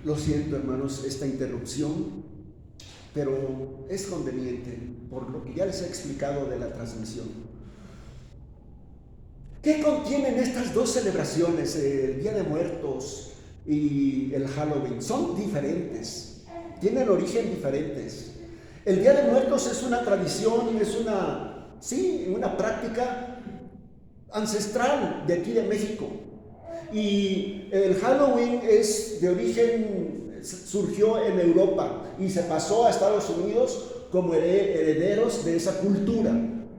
Lo siento, hermanos, esta interrupción, pero es conveniente por lo que ya les he explicado de la transmisión. ¿Qué contienen estas dos celebraciones, el Día de Muertos y el Halloween? Son diferentes, tienen origen diferentes. El Día de Muertos es una tradición, es una práctica ancestral de aquí de México. Y el Halloween es de origen, surgió en Europa y se pasó a Estados Unidos como herederos de esa cultura,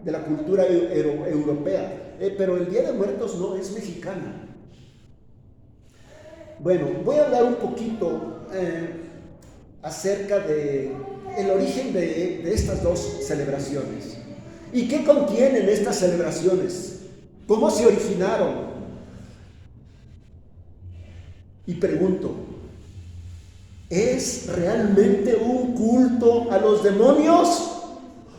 de la cultura europea. Pero el Día de Muertos no es mexicana. Bueno, voy a hablar un poquito acerca de el origen de estas dos celebraciones. ¿Y qué contienen estas celebraciones? ¿Cómo se originaron? Y pregunto, ¿es realmente un culto a los demonios?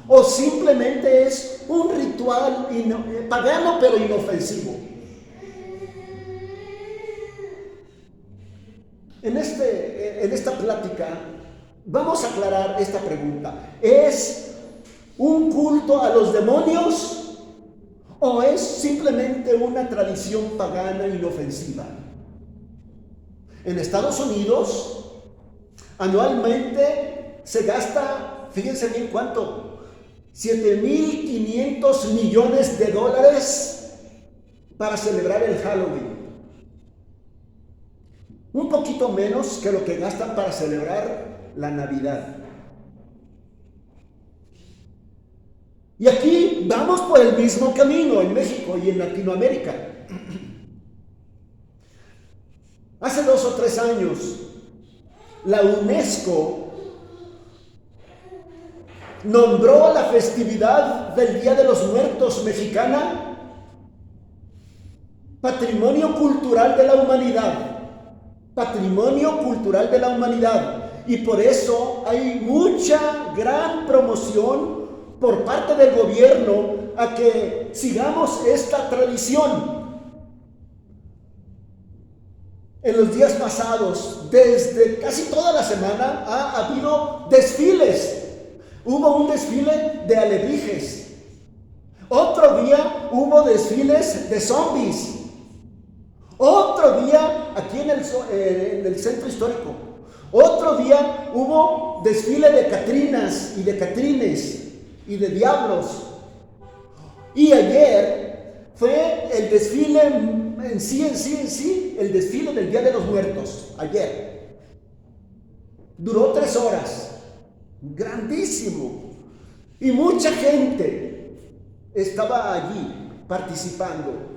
¿O simplemente es un ritual pagano pero inofensivo? En esta plática vamos a aclarar esta pregunta. ¿Es un culto a los demonios o es simplemente una tradición pagana inofensiva? En Estados Unidos, anualmente se gasta, fíjense bien cuánto, $7,500 millones para celebrar el Halloween. Un poquito menos que lo que gastan para celebrar la Navidad. Y aquí vamos por el mismo camino en México y en Latinoamérica. Hace 2 o 3 años, la UNESCO nombró la festividad del Día de los Muertos mexicana Patrimonio Cultural de la Humanidad. Patrimonio Cultural de la Humanidad. Y por eso hay mucha, gran promoción por parte del gobierno a que sigamos esta tradición. En los días pasados, desde casi toda la semana, ha habido desfiles. Hubo un desfile de alebrijes. Otro día hubo desfiles de zombies. Otro día, aquí en el centro histórico, otro día hubo desfile de catrinas y de catrines y de diablos. Y ayer fue el desfile en sí, el desfile del Día de los Muertos, ayer. Duró 3 horas, grandísimo. Y mucha gente estaba allí participando.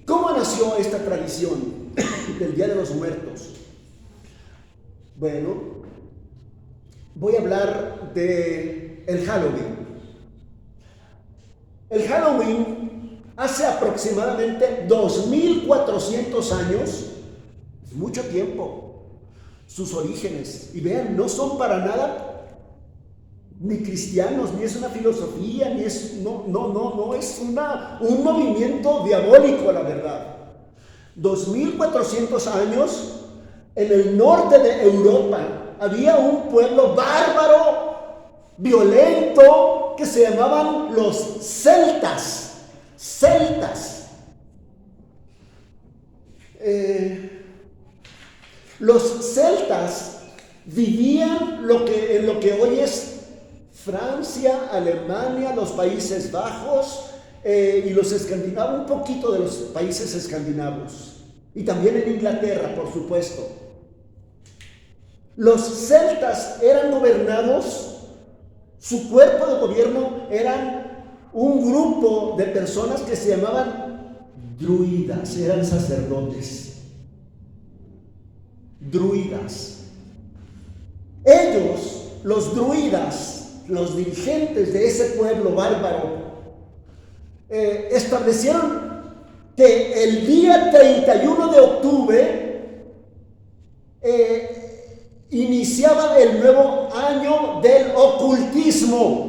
¿Cómo nació esta tradición del Día de los Muertos? Bueno, voy a hablar de el Halloween. El Halloween hace aproximadamente 2,400 años, es mucho tiempo, sus orígenes. Y vean, no son para nada ni cristianos, ni es una filosofía, ni es, no es un movimiento diabólico, la verdad. 2,400 años, en el norte de Europa, había un pueblo bárbaro, violento, que se llamaban los celtas. Los celtas vivían en lo que hoy es Francia, Alemania, los Países Bajos y los escandinavos, un poquito de los países escandinavos, y también en Inglaterra, por supuesto. Los celtas eran gobernados, su cuerpo de gobierno eran un grupo de personas que se llamaban druidas, eran sacerdotes. Druidas. Ellos, los druidas, los dirigentes de ese pueblo bárbaro, establecieron que el día 31 de octubre iniciaba el nuevo año del ocultismo.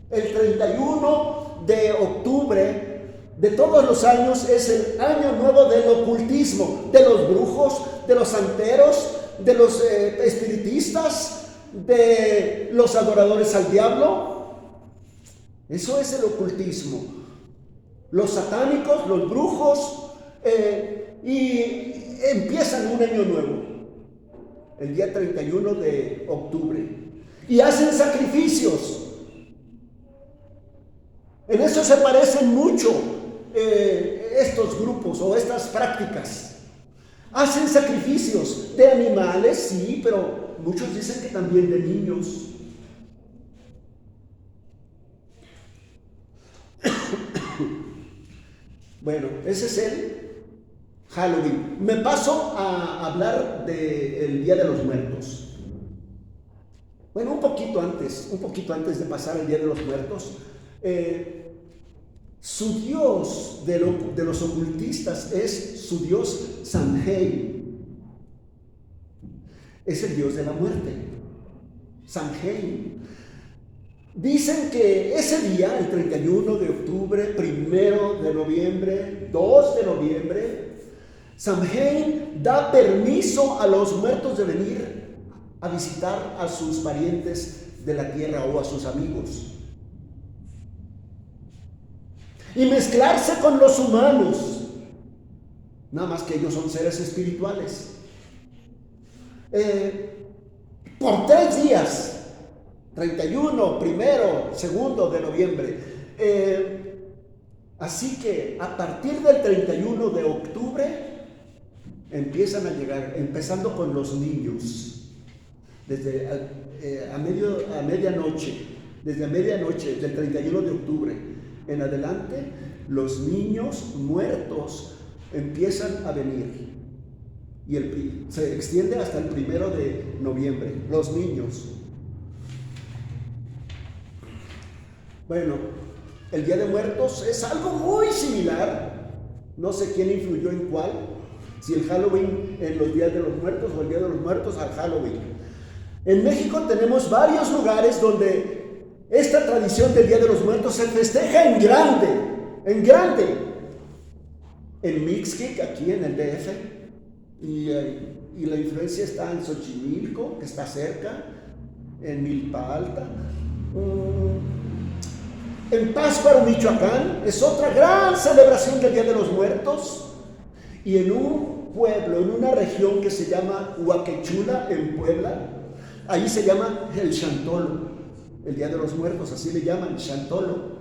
El 31 de octubre de todos los años es el año nuevo del ocultismo, de los brujos, de los santeros, de los espiritistas, de los adoradores al diablo. Eso es el ocultismo. Los satánicos, los brujos, y empiezan un año nuevo, el día 31 de octubre, y hacen sacrificios. En eso se parecen mucho estos grupos o estas prácticas. Hacen sacrificios de animales, sí, pero muchos dicen que también de niños. Bueno, ese es el Halloween. Me paso a hablar del Día de los Muertos. Bueno, un poquito antes de pasar al Día de los Muertos, su dios de los ocultistas es su dios Samhain. Es el dios de la muerte, Samhain. Dicen que ese día, el 31 de octubre, 1 de noviembre, 2 de noviembre, Samhain da permiso a los muertos de venir a visitar a sus parientes de la tierra o a sus amigos y mezclarse con los humanos, nada más que ellos son seres espirituales, por 3 días, 31, 1, 2 de noviembre. Así que a partir del 31 de octubre empiezan a llegar, empezando con los niños, desde a medianoche, desde medianoche del 31 de octubre en adelante, los niños muertos empiezan a venir y se extiende hasta el 1 de noviembre, los niños. Bueno, el Día de Muertos es algo muy similar, no sé quién influyó en cuál, si el Halloween en los Días de los Muertos o el Día de los Muertos al Halloween. En México tenemos varios lugares donde esta tradición del Día de los Muertos se festeja en grande, en grande. En Mixquic, aquí en el DF, y la influencia está en Xochimilco, que está cerca, en Milpa Alta. En Pátzcuaro, Michoacán, es otra gran celebración del Día de los Muertos. Y en un pueblo, en una región que se llama Huaquechula, en Puebla, ahí se llama el Chantolo. El Día de los Muertos, así le llaman, Chantolo.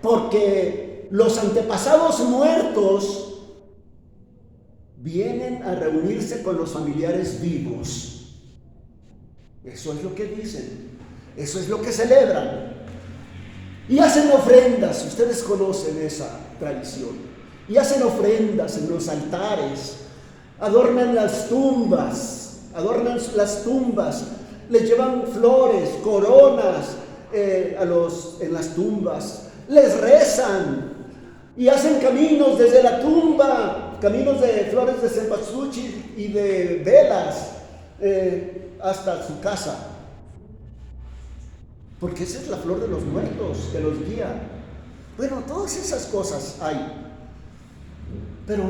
Porque los antepasados muertos vienen a reunirse con los familiares vivos. Eso es lo que dicen, eso es lo que celebran. Y hacen ofrendas, ustedes conocen esa tradición. Y hacen ofrendas en los altares, adornan las tumbas, les llevan flores, coronas en las tumbas, les rezan y hacen caminos desde la tumba, caminos de flores de cempasúchil y de velas hasta su casa. Porque esa es la flor de los muertos que los guía. Bueno, todas esas cosas hay, pero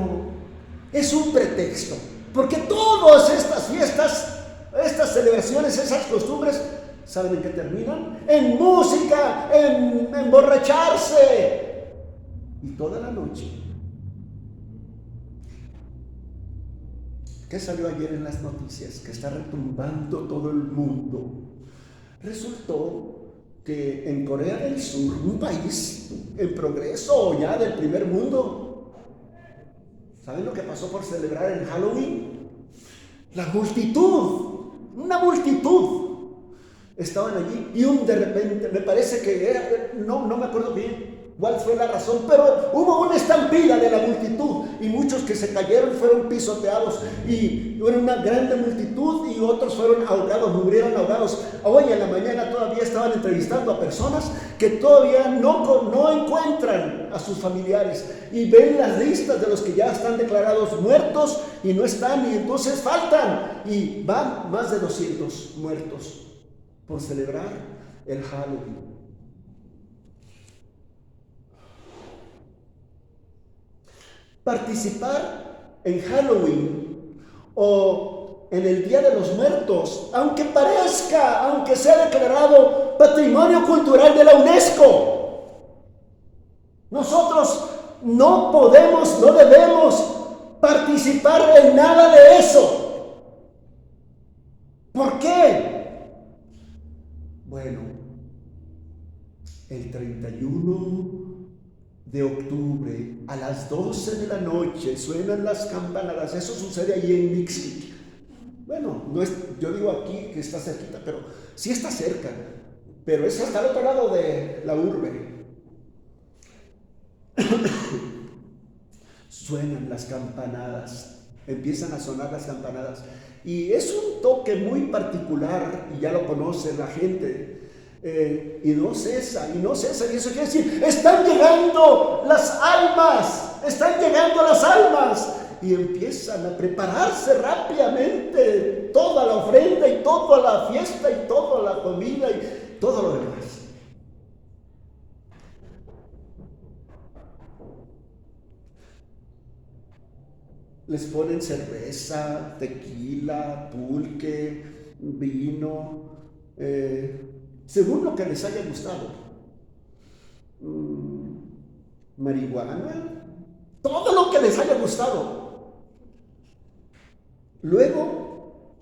es un pretexto. Porque todas estas fiestas, estas celebraciones, esas costumbres, ¿saben en qué terminan? En música, en emborracharse. Y toda la noche. ¿Qué salió ayer en las noticias? Que está retumbando todo el mundo. Resultó que en Corea del Sur, un país en progreso ya del primer mundo, ¿saben lo que pasó por celebrar el Halloween? La multitud, una multitud. Estaban allí y de repente, me parece que era, no me acuerdo bien cuál fue la razón, pero hubo una estampida de la multitud y muchos que se cayeron fueron pisoteados y era una grande multitud y otros fueron ahogados, murieron ahogados. Hoy en la mañana todavía estaban entrevistando a personas que todavía no encuentran a sus familiares y ven las listas de los que ya están declarados muertos y no están, y entonces faltan, y van más de 200 muertos por celebrar el Halloween. Participar en Halloween o en el Día de los Muertos, aunque sea declarado Patrimonio Cultural de la UNESCO, nosotros no podemos, no debemos participar en nada de eso. ¿Por qué? Bueno, el 31 de octubre a las 12 de la noche suenan las campanadas. Eso sucede allí en Mixquic. Bueno, no es, yo digo aquí que está cerquita, pero sí está cerca, pero es hasta el otro lado de la urbe. Suenan las campanadas, empiezan a sonar las campanadas, y es un toque muy particular, y ya lo conoce la gente. Y no cesa, y eso quiere decir, están llegando las almas, y empiezan a prepararse rápidamente toda la ofrenda y toda la fiesta y toda la comida y todo lo demás. Les ponen cerveza, tequila, pulque, vino, según lo que les haya gustado. Marihuana, todo lo que les haya gustado. Luego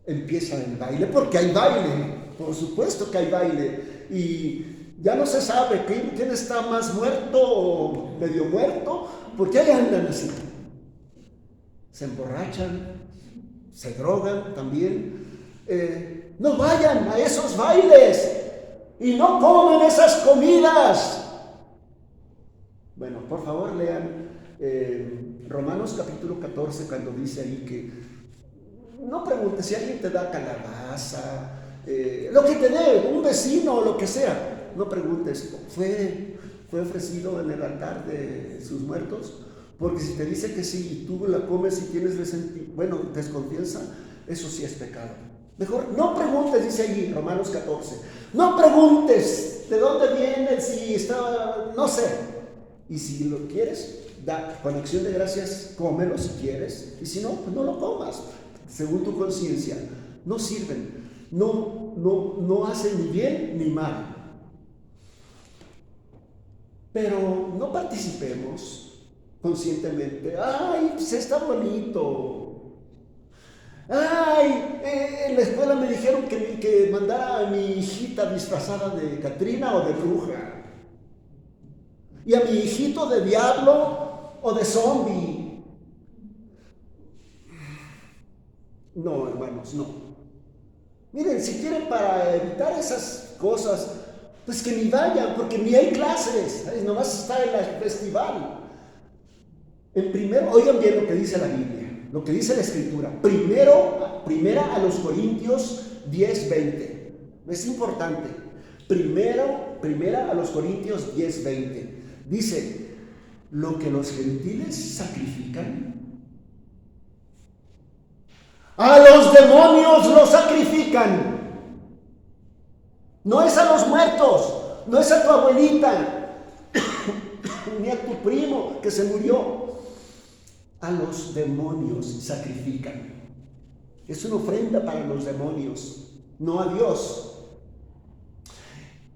empieza el baile, porque hay baile, por supuesto que hay baile, y ya no se sabe quién está más muerto o medio muerto, porque ahí andan así. Se emborrachan, se drogan también. No vayan a esos bailes y no comen esas comidas. Bueno, por favor lean Romanos capítulo 14, cuando dice ahí que no preguntes si alguien te da calabaza, lo que te dé, un vecino o lo que sea. No preguntes, ¿fue ofrecido en el altar de sus muertos? Porque si te dice que sí y tú la comes y tienes desconfianza, eso sí es pecado. Mejor no preguntes, dice allí Romanos 14. No preguntes de dónde viene, si está, no sé. Y si lo quieres, con acción de gracias, cómelo si quieres. Y si no, pues no lo comas, según tu conciencia. No sirven, no hacen ni bien ni mal. Pero no participemos conscientemente. Ay, pues está bonito. Ay, en la escuela me dijeron que mandara a mi hijita disfrazada de Catrina o de bruja, y a mi hijito de diablo o de zombie. No, hermanos, no. Miren, si quieren, para evitar esas cosas, pues que ni vayan, porque ni hay clases, nomás está en el festival. Oigan bien lo que dice la Biblia, lo que dice la Escritura. Primera a los Corintios 10:20. Es importante. Primera a los Corintios 10:20. Dice, lo que los gentiles sacrifican, a los demonios los sacrifican. No es a los muertos, no es a tu abuelita, ni a tu primo que se murió. A los demonios sacrifican. Es una ofrenda para los demonios, no a Dios.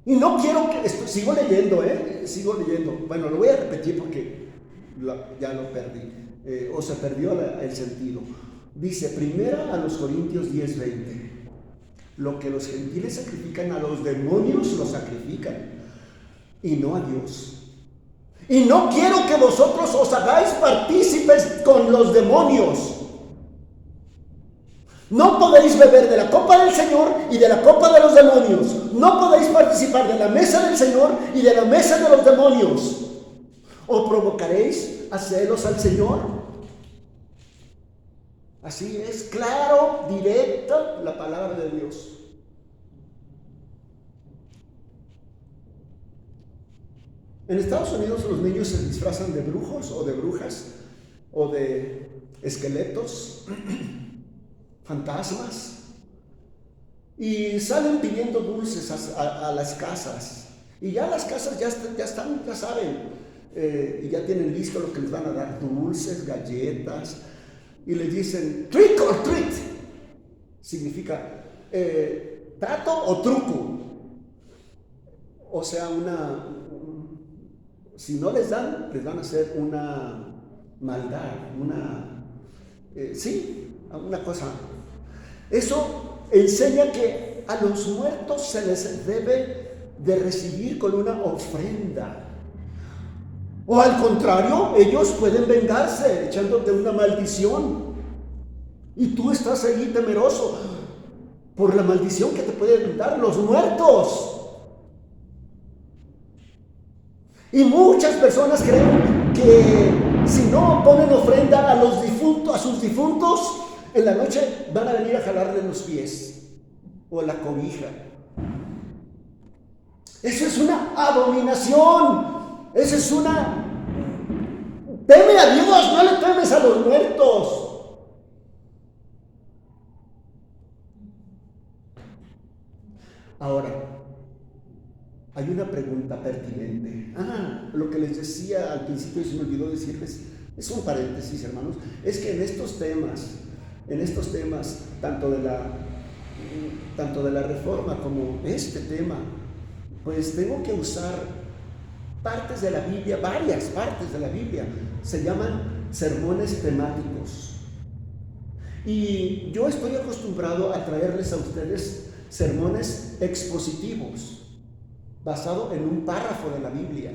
Y no quiero que... Sigo leyendo. Bueno, lo voy a repetir porque ya lo perdí. O se perdió el sentido. Dice, primera a los Corintios 10:20. Lo que los gentiles sacrifican, a los demonios lo sacrifican, y no a Dios. Y no quiero que vosotros os hagáis partícipes con los demonios. No podéis beber de la copa del Señor y de la copa de los demonios. No podéis participar de la mesa del Señor y de la mesa de los demonios. ¿O provocaréis a celos al Señor? Así es, claro, directa la palabra de Dios. En Estados Unidos los niños se disfrazan de brujos o de brujas o de esqueletos, fantasmas, y salen pidiendo dulces a las casas. Y ya las casas ya saben, y ya tienen listo lo que les van a dar, dulces, galletas, y les dicen trick or treat, significa trato o truco, o sea, si no les dan, les van a hacer una maldad, una cosa. Eso enseña que a los muertos se les debe de recibir con una ofrenda. O al contrario, ellos pueden vengarse echándote una maldición. Y tú estás ahí temeroso por la maldición que te pueden dar los muertos. Y muchas personas creen que si no ponen ofrenda a sus difuntos, en la noche van a venir a jalarle los pies o la cobija. Eso es una abominación. Eso es teme a Dios, no le temes a los muertos. Ahora, hay una pregunta pertinente. Lo que les decía al principio y se me olvidó decirles, es un paréntesis, hermanos, es que en estos temas, tanto de la reforma como este tema, pues tengo que usar partes de la Biblia, varias partes de la Biblia, se llaman sermones temáticos. Y yo estoy acostumbrado a traerles a ustedes sermones expositivos, basado en un párrafo de la Biblia.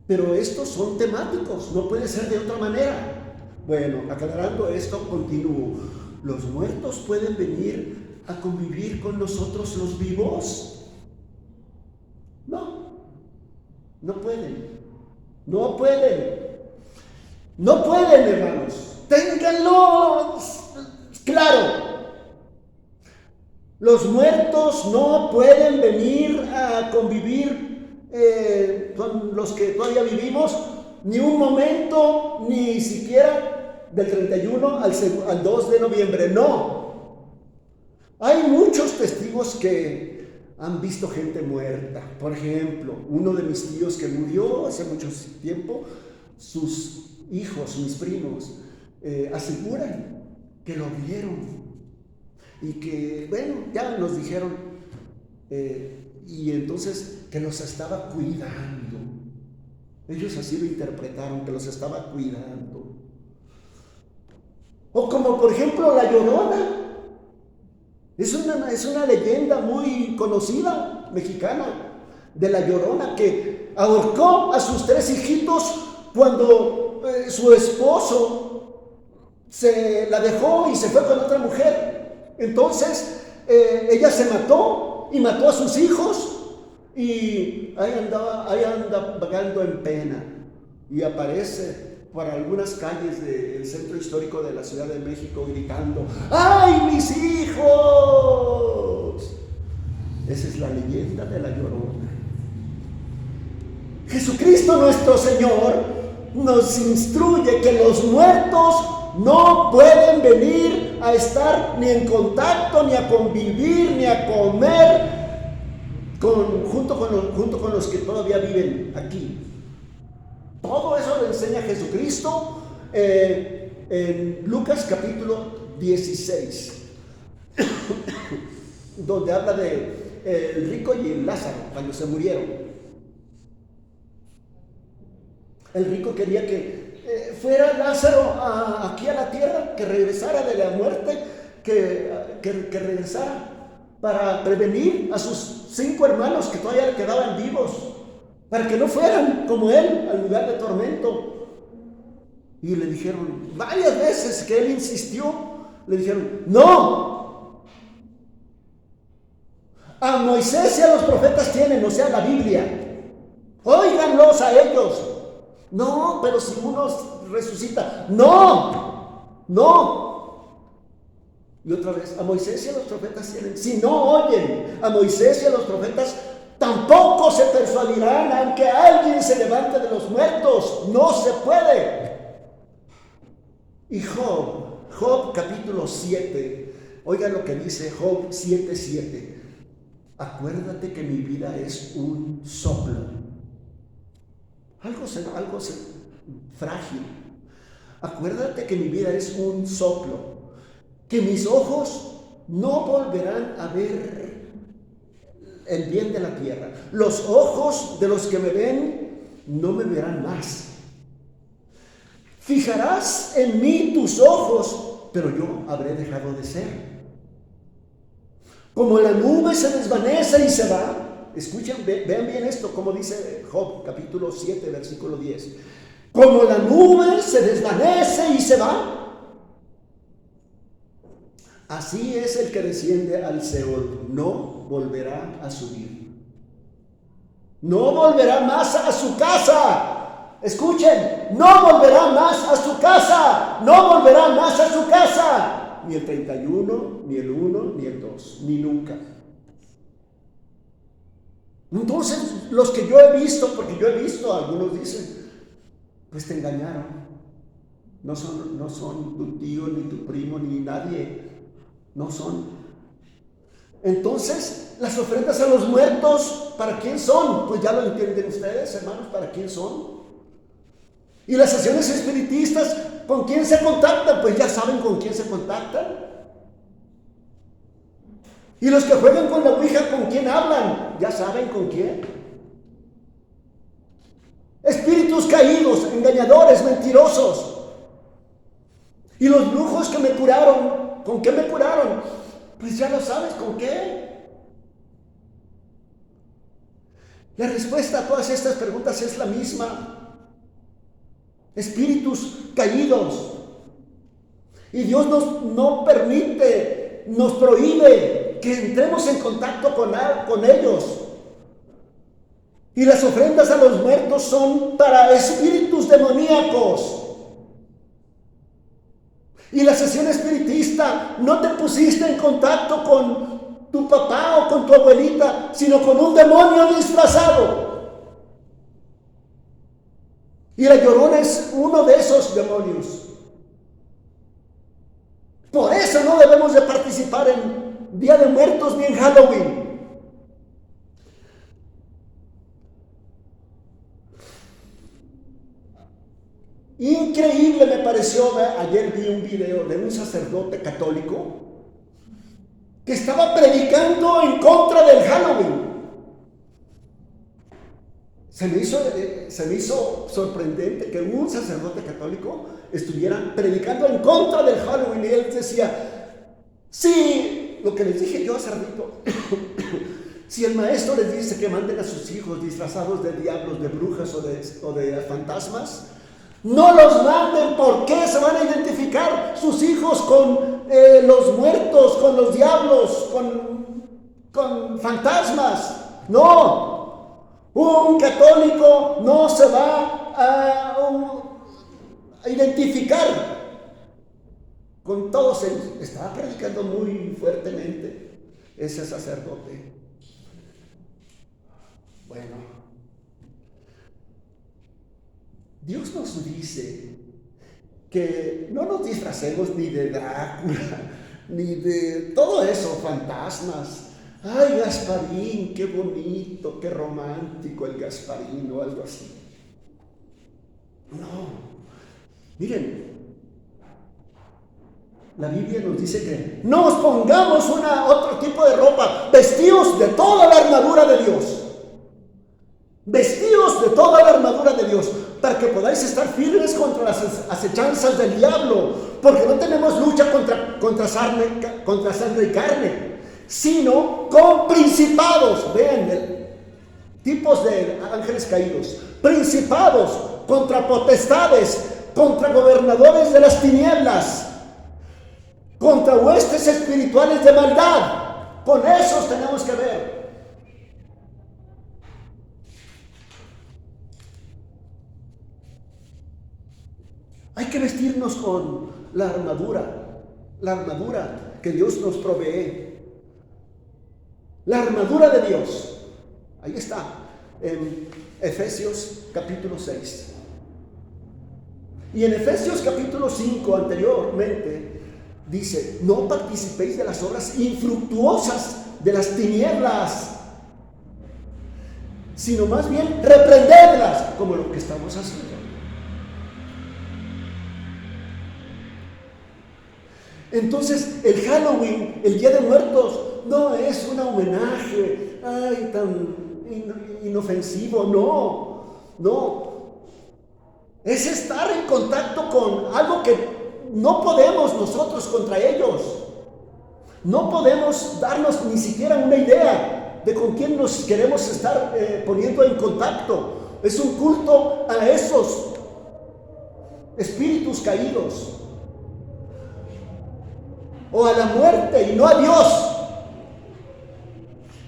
Pero estos son temáticos, no puede ser de otra manera. Bueno, aclarando esto, continúo. ¿Los muertos pueden venir a convivir con nosotros los vivos? No pueden, hermanos. Ténganlo claro. Los muertos no pueden venir a convivir con los que todavía vivimos, ni un momento, ni siquiera del 31 al 2 de noviembre, no. Hay muchos testigos que han visto gente muerta. Por ejemplo, uno de mis tíos que murió hace mucho tiempo, sus hijos, mis primos, aseguran que lo vieron. Y que, bueno, ya nos dijeron, y entonces que los estaba cuidando. Ellos así lo interpretaron, que los estaba cuidando. O como por ejemplo La Llorona. Es una leyenda muy conocida, mexicana, de La Llorona, que ahorcó a sus 3 hijitos cuando su esposo se la dejó y se fue con otra mujer. Entonces ella se mató y mató a sus hijos, y ahí anda vagando en pena, y aparece por algunas calles del centro histórico de la Ciudad de México gritando: ¡ay, mis hijos! Esa es la leyenda de La Llorona. Jesucristo nuestro Señor nos instruye que los muertos no pueden venir a estar ni en contacto, ni a convivir, ni a comer junto con los que todavía viven aquí. Todo eso lo enseña Jesucristo en Lucas capítulo 16, donde habla de el rico y el Lázaro cuando se murieron. El rico quería que fuera Lázaro aquí a la tierra, que regresara de la muerte, que regresara para prevenir a sus 5 hermanos que todavía le quedaban vivos, para que no fueran como él al lugar de tormento. Y le dijeron varias veces que él insistió, le dijeron: no, a Moisés y a los profetas tienen, o sea, la Biblia, óiganlos a ellos. No, pero si uno resucita, no. Y otra vez, a Moisés y a los profetas tienen. Si no oyen a Moisés y a los profetas, tampoco se persuadirán, aunque alguien se levante de los muertos. No se puede. Y Job capítulo 7, oigan lo que dice Job 7:7. Acuérdate que mi vida es un soplo. algo frágil. Acuérdate que mi vida es un soplo, que mis ojos no volverán a ver el bien de la tierra. Los ojos de los que me ven no me verán más. Fijarás en mí tus ojos, pero yo habré dejado de ser. Como la nube se desvanece y se va. Escuchen, vean bien esto, como dice Job, capítulo 7, versículo 10. Como la nube se desvanece y se va, así es el que desciende al Seol, no volverá a subir. No volverá más a su casa. Escuchen, no volverá más a su casa. No volverá más a su casa. Ni el 31, ni el 1, ni el 2, ni nunca. Entonces, los que yo he visto, porque yo he visto, algunos dicen, pues te engañaron. No son tu tío, ni tu primo, ni nadie. No son. Entonces, las ofrendas a los muertos, ¿para quién son? Pues ya lo entienden ustedes, hermanos, ¿para quién son? Y las sesiones espiritistas, ¿con quién se contactan? Pues ya saben con quién se contactan. Y los que juegan con la ouija, ¿con quién hablan? Ya saben con quién. Espíritus caídos, engañadores, mentirosos. Y los brujos que me curaron, ¿con qué me curaron? Pues ya lo sabes, ¿con qué? La respuesta a todas estas preguntas es la misma. Espíritus caídos. Y Dios no permite, nos prohíbe que entremos en contacto con ellos. Y las ofrendas a los muertos son para espíritus demoníacos. Y la sesión espiritista, no te pusiste en contacto con tu papá o con tu abuelita, sino con un demonio disfrazado. Y la Llorona es uno de esos demonios. Por eso no debemos de participar en Día de Muertos ni en Halloween. Increíble me pareció, ayer vi un video de un sacerdote católico que estaba predicando en contra del Halloween. Se me hizo sorprendente que un sacerdote católico estuviera predicando en contra del Halloween. Y él decía, sí, lo que les dije yo hace ratito, si el maestro les dice que manden a sus hijos disfrazados de diablos, de brujas o de fantasmas, no los manden. ¿Por qué se van a identificar sus hijos con los muertos, con los diablos, con fantasmas? No. Un católico no se va a identificar con todos ellos. Estaba predicando muy fuertemente ese sacerdote. Bueno, Dios nos dice que no nos disfracemos ni de Drácula, ni de todo eso, fantasmas. Ay, Gasparín, qué bonito, qué romántico el Gasparín o algo así. No, miren, la Biblia nos dice que no nos pongamos otro tipo de ropa, vestidos de toda la armadura de Dios. Vestidos de toda la armadura de Dios, para que podáis estar firmes contra las acechanzas del diablo, porque no tenemos lucha contra sangre y carne, sino con principados. Vean, tipos de ángeles caídos, principados, contra potestades, contra gobernadores de las tinieblas, contra huestes espirituales de maldad. Con esos tenemos que ver. Hay que vestirnos con la armadura que Dios nos provee. La armadura de Dios. Ahí está, en Efesios capítulo 6. Y en Efesios capítulo 5 anteriormente dice, no participéis de las obras infructuosas de las tinieblas, sino más bien reprenderlas, como lo que estamos haciendo. Entonces, el Halloween, el Día de Muertos, no es un homenaje, tan inofensivo, no. Es estar en contacto con algo que no podemos nosotros contra ellos. No podemos darnos ni siquiera una idea de con quién nos queremos estar poniendo en contacto. Es un culto a esos espíritus caídos, o a la muerte y no a Dios.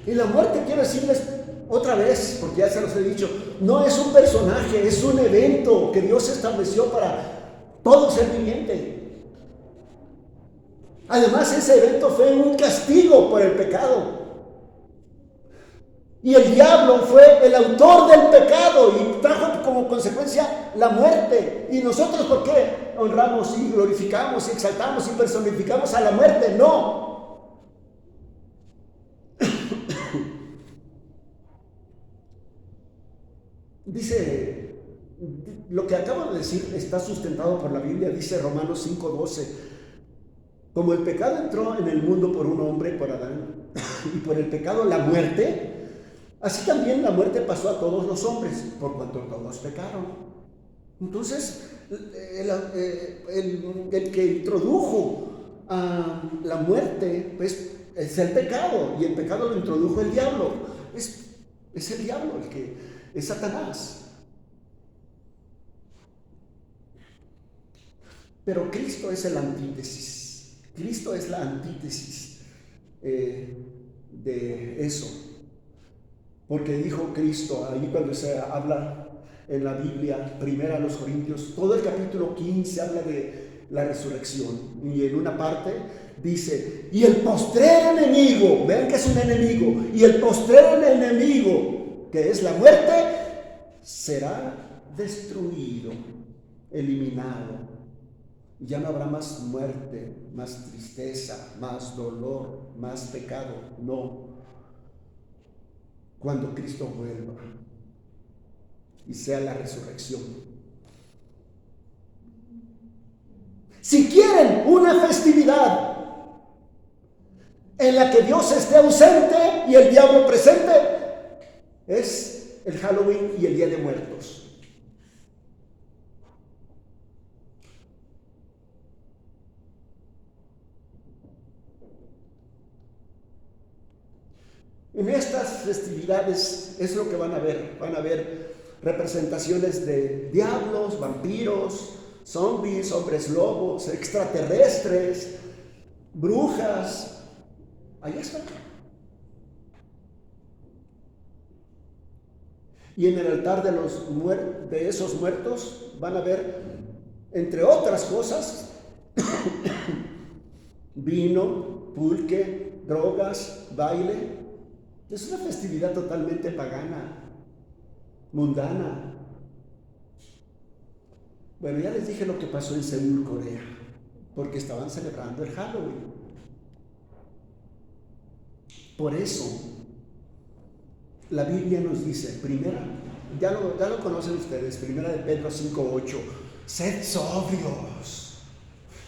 Y la muerte, quiero decirles otra vez, porque ya se los he dicho, no es un personaje, es un evento que Dios estableció para todo ser viviente. Además, ese evento fue un castigo por el pecado. Y el diablo fue el autor del pecado y trajo como consecuencia la muerte. ¿Y nosotros por qué honramos y glorificamos y exaltamos y personificamos a la muerte? No. Dice, lo que acabo de decir está sustentado por la Biblia. Dice Romanos 5:12: como el pecado entró en el mundo por un hombre, por Adán, y por el pecado la muerte, así también la muerte pasó a todos los hombres, por cuanto todos pecaron. Entonces, el que introdujo a la muerte, pues, es el pecado, y el pecado lo introdujo el diablo. Es el diablo, el que es Satanás. Pero Cristo es el antítesis. Cristo es la antítesis de eso. Porque dijo Cristo, ahí cuando se habla en la Biblia, primera a los Corintios, todo el capítulo 15 habla de la resurrección. Y en una parte dice, y el postrer enemigo, vean que es un enemigo, y el postrer enemigo, que es la muerte, será destruido, eliminado. Ya no habrá más muerte, más tristeza, más dolor, más pecado. No. Cuando Cristo vuelva y sea la resurrección. Si quieren una festividad en la que Dios esté ausente y el diablo presente, es el Halloween y el Día de Muertos. En estas festividades es lo que van a ver. Van a ver representaciones de diablos, vampiros, zombies, hombres lobos, extraterrestres, brujas. Ahí está. Y en el altar de esos muertos van a ver, entre otras cosas, vino, pulque, drogas, baile. Es una festividad totalmente pagana, mundana. Bueno, ya les dije lo que pasó en Seúl, Corea, porque estaban celebrando el Halloween. Por eso, la Biblia nos dice, primera, ya lo conocen ustedes, primera de Pedro 5:8, sed sobrios,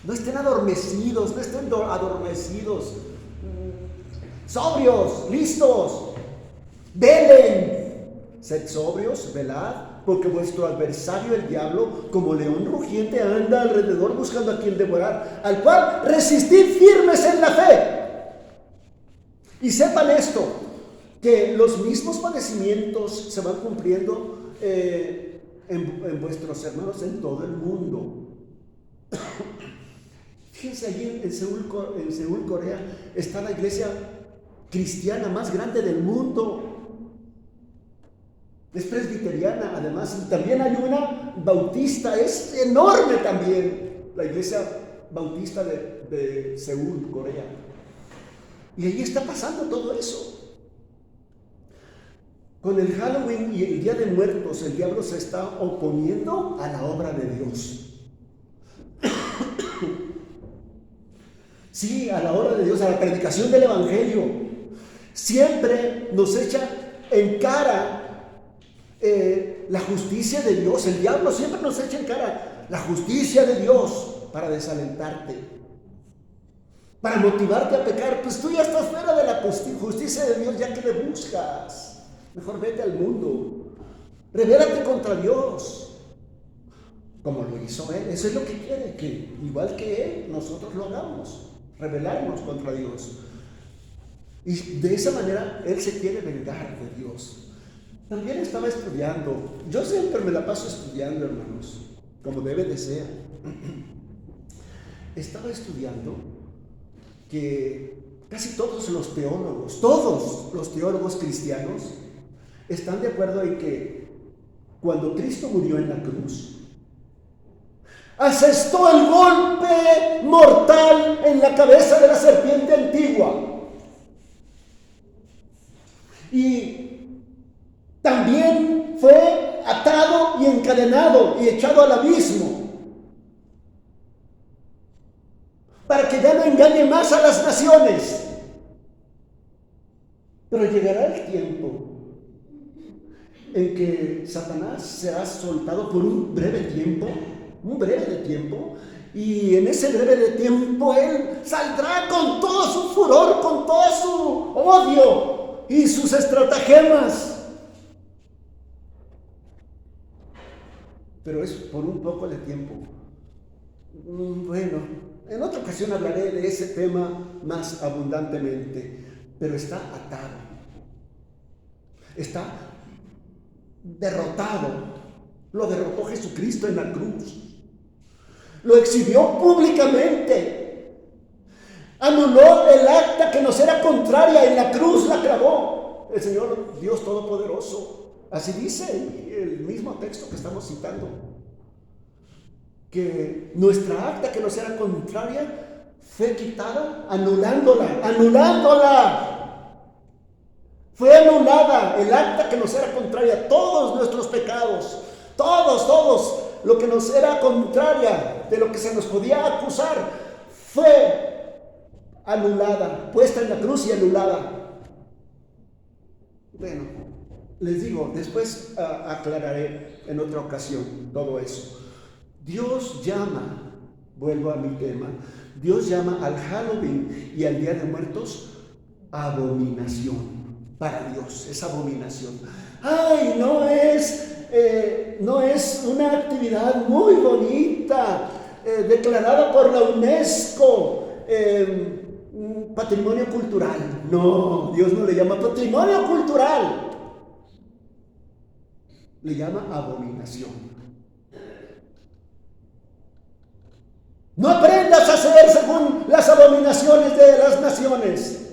no estén adormecidos, sobrios, listos, velen, sed sobrios, velad, porque vuestro adversario el diablo, como león rugiente, anda alrededor buscando a quien devorar, al cual resistid firmes en la fe. Y sepan esto, que los mismos padecimientos se van cumpliendo en vuestros hermanos en todo el mundo. Fíjense, allí en Seúl, Corea, está la iglesia cristiana más grande del mundo. Es presbiteriana, además, y también hay una bautista, es enorme también, la iglesia bautista de Seúl, Corea. Y ahí está pasando todo eso. Con el Halloween y el Día de Muertos, el diablo se está oponiendo a la obra de Dios. Sí, a la obra de Dios, a la predicación del Evangelio. Siempre nos echa en cara la justicia de Dios. El diablo siempre nos echa en cara la justicia de Dios para desalentarte, para motivarte a pecar. Pues tú ya estás fuera de la justicia de Dios, ya que le buscas. Mejor vete al mundo, rebélate contra Dios, como lo hizo Él. Eso es lo que quiere, que igual que Él, nosotros lo hagamos, rebelarnos contra Dios. Y de esa manera Él se quiere vengar de Dios. También estaba estudiando. Yo siempre me la paso estudiando, hermanos, como debe de ser. Estaba estudiando que casi todos los teólogos cristianos están de acuerdo en que cuando Cristo murió en la cruz, asestó el golpe mortal en la cabeza de la serpiente antigua. Y también fue atado y encadenado y echado al abismo, para que ya no engañe más a las naciones. Pero llegará el tiempo en que Satanás será soltado por un breve de tiempo, y en ese breve de tiempo él saldrá con todo su furor, con todo su odio y sus estratagemas. Pero es por un poco de tiempo. Bueno, en otra ocasión hablaré de ese tema más abundantemente, pero está atado, está derrotado. Lo derrotó Jesucristo en la cruz, lo exhibió públicamente, anuló el acta que nos era contraria, en la cruz la clavó el Señor Dios Todopoderoso. Así dice el mismo texto que estamos citando, que nuestra acta que nos era contraria fue quitada, anulándola. Fue anulada el acta que nos era contraria, todos nuestros pecados, todos, lo que nos era contraria, de lo que se nos podía acusar, fue anulada, puesta en la cruz y anulada. Bueno, les digo, después aclararé en otra ocasión todo eso. Dios llama, vuelvo a mi tema, Dios llama al Halloween y al Día de Muertos abominación. Para Dios es abominación. Ay, no es una actividad muy bonita, declarada por la UNESCO patrimonio cultural. No, Dios no le llama patrimonio cultural, le llama abominación. No aprendas a hacer según las abominaciones de las naciones.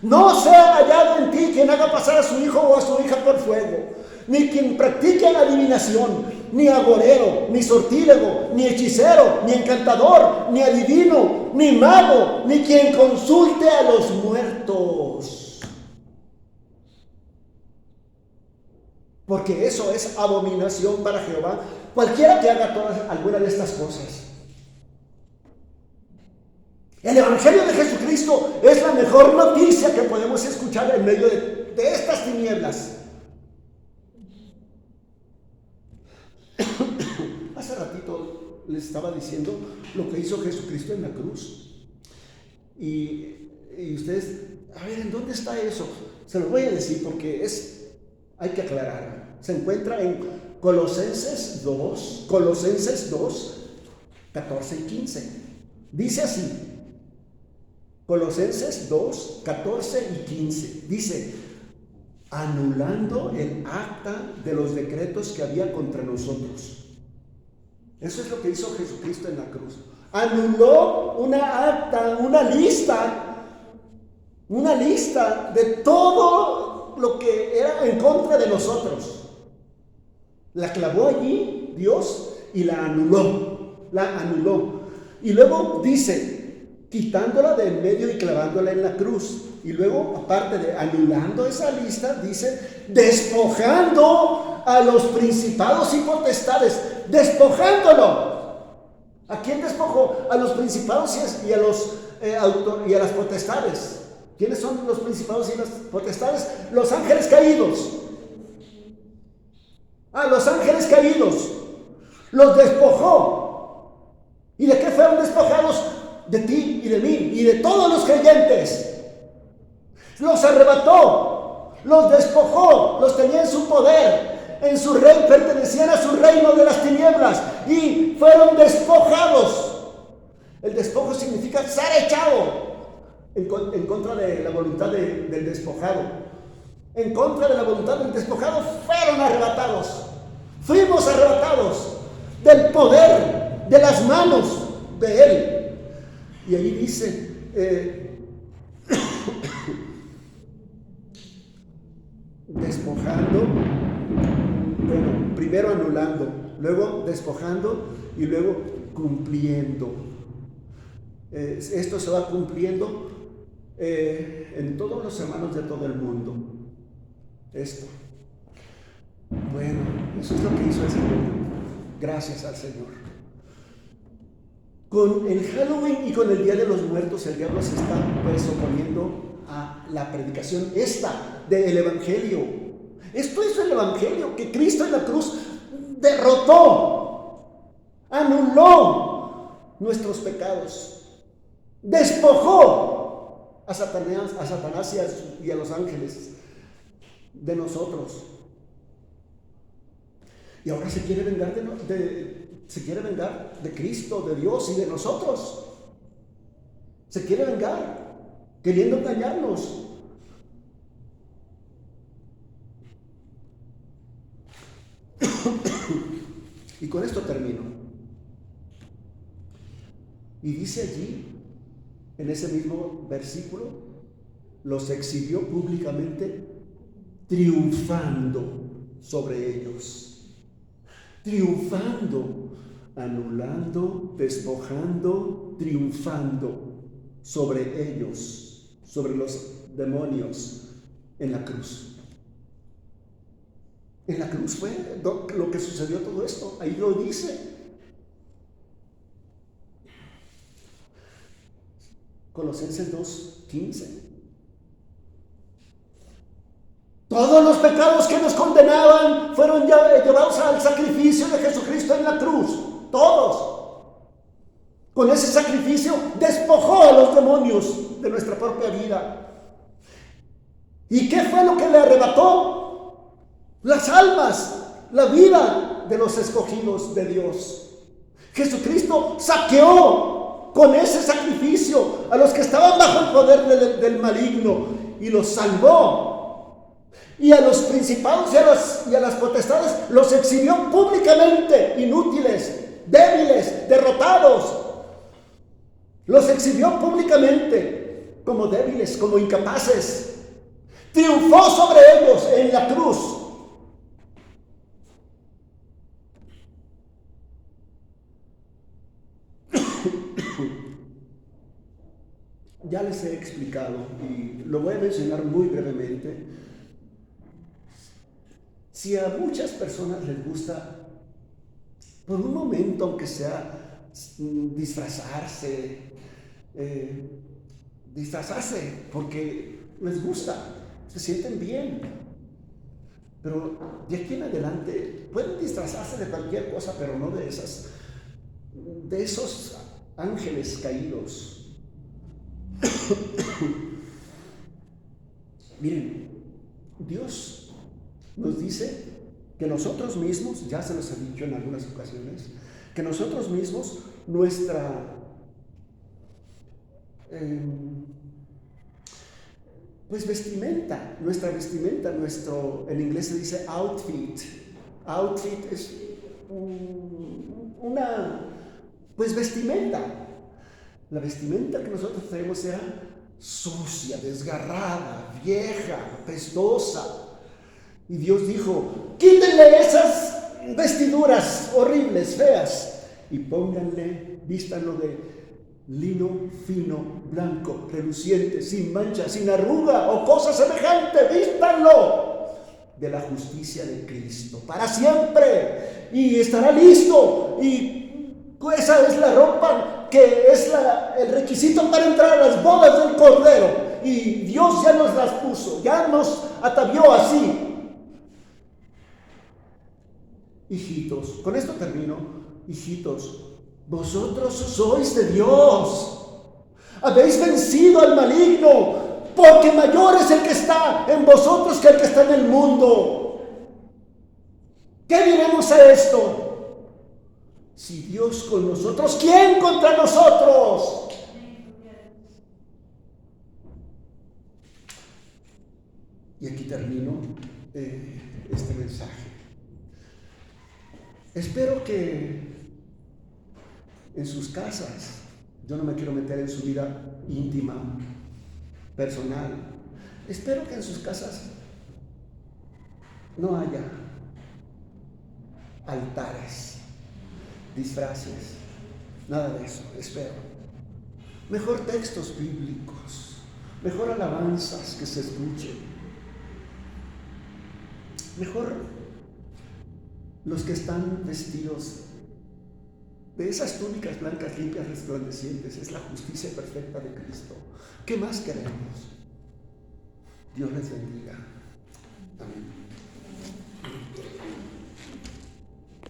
No sea hallado en ti quien haga pasar a su hijo o a su hija por fuego, ni quien practique adivinación, ni agorero, ni sortílego, ni hechicero, ni encantador, ni adivino, ni mago, ni quien consulte a los muertos. Porque eso es abominación para Jehová, cualquiera que haga alguna de estas cosas. El Evangelio de Jesucristo es la mejor noticia que podemos escuchar en medio de estas tinieblas. Hace ratito les estaba diciendo lo que hizo Jesucristo en la cruz. Y ustedes, a ver, ¿en dónde está eso? Se lo voy a decir porque hay que aclarar. Se encuentra en Colosenses 2, 14 y 15. Dice así. Colosenses 2, 14 y 15. Dice: anulando el acta de los decretos que había contra nosotros. Eso es lo que hizo Jesucristo en la cruz. Anuló una acta, una lista de todo lo que era en contra de nosotros. La clavó allí Dios y la anuló. Y luego dice, quitándola de en medio y clavándola en la cruz. Y luego, aparte de anulando esa lista, dice, despojando a los principados y potestades. Despojándolo. ¿A quién despojó? A los principados y a las potestades. ¿Quiénes son los principados y las potestades? Los ángeles caídos. a los ángeles caídos, los despojó. ¿Y de qué fueron despojados? De ti y de mí y de todos los creyentes. Los arrebató, los despojó, los tenía en su poder, en su rey, pertenecían a su reino de las tinieblas y fueron despojados. El despojo significa ser echado en contra de la voluntad del despojado. En contra de la voluntad del despojado fueron arrebatados. Fuimos arrebatados del poder, de las manos de él. Y ahí dice, despojando, bueno, primero anulando, luego despojando y luego cumpliendo. Esto se va cumpliendo en todos los hermanos de todo el mundo. Esto. Bueno, eso es lo que hizo el Señor. Gracias al Señor. Con el Halloween y con el Día de los Muertos, el diablo se está pues oponiendo a la predicación esta del Evangelio. Esto es el Evangelio que Cristo en la cruz derrotó, anuló nuestros pecados, despojó a Satanás y a los ángeles de nosotros. Y ahora se quiere vengar de Cristo, de Dios y de nosotros. Se quiere vengar, queriendo engañarnos. Y con esto termino. Y dice allí, en ese mismo versículo, los exhibió públicamente, triunfando sobre ellos. Triunfando, anulando, despojando, triunfando sobre ellos, sobre los demonios en la cruz. En la cruz fue lo que sucedió todo esto, ahí lo dice. Colosenses 2:15. Todos los pecados que nos condenaban fueron llevados al sacrificio de Jesucristo en la cruz. Todos. Con ese sacrificio despojó a los demonios de nuestra propia vida. ¿Y qué fue lo que le arrebató? Las almas, la vida de los escogidos de Dios. Jesucristo saqueó con ese sacrificio a los que estaban bajo el poder del maligno y los salvó. Y a los principados y a las potestades los exhibió públicamente, inútiles, débiles, derrotados. Los exhibió públicamente como débiles, como incapaces. Triunfó sobre ellos en la cruz. Ya les he explicado y lo voy a mencionar muy brevemente. Si a muchas personas les gusta, por un momento, aunque sea disfrazarse porque les gusta, se sienten bien, pero de aquí en adelante pueden disfrazarse de cualquier cosa, pero no de esos ángeles caídos. Miren, Dios nos dice que nosotros mismos, ya se los he dicho en algunas ocasiones, que nosotros mismos, nuestra vestimenta, en inglés se dice outfit. Outfit es una vestimenta. La vestimenta que nosotros tenemos sea sucia, desgarrada, vieja, pestosa. Y Dios dijo, quítenle esas vestiduras horribles, feas, y vístanlo de lino fino, blanco, reluciente, sin mancha, sin arruga o cosa semejante, vístanlo de la justicia de Cristo para siempre, y estará listo. Y esa es la ropa que es el requisito para entrar a las bodas del Cordero, y Dios ya nos las puso, ya nos atavió así. hijitos, con esto termino, hijitos, vosotros sois de Dios. Habéis vencido al maligno, porque mayor es el que está en vosotros que el que está en el mundo. ¿Qué diremos a esto? Si Dios con nosotros, ¿quién contra nosotros? Y aquí termino este mensaje. Espero que en sus casas, yo no me quiero meter en su vida íntima, personal, espero que en sus casas no haya altares, disfraces, nada de eso, espero. Mejor textos bíblicos, mejor alabanzas que se escuchen, mejor los que están vestidos de esas túnicas blancas, limpias, resplandecientes. Es la justicia perfecta de Cristo. ¿Qué más queremos? Dios les bendiga.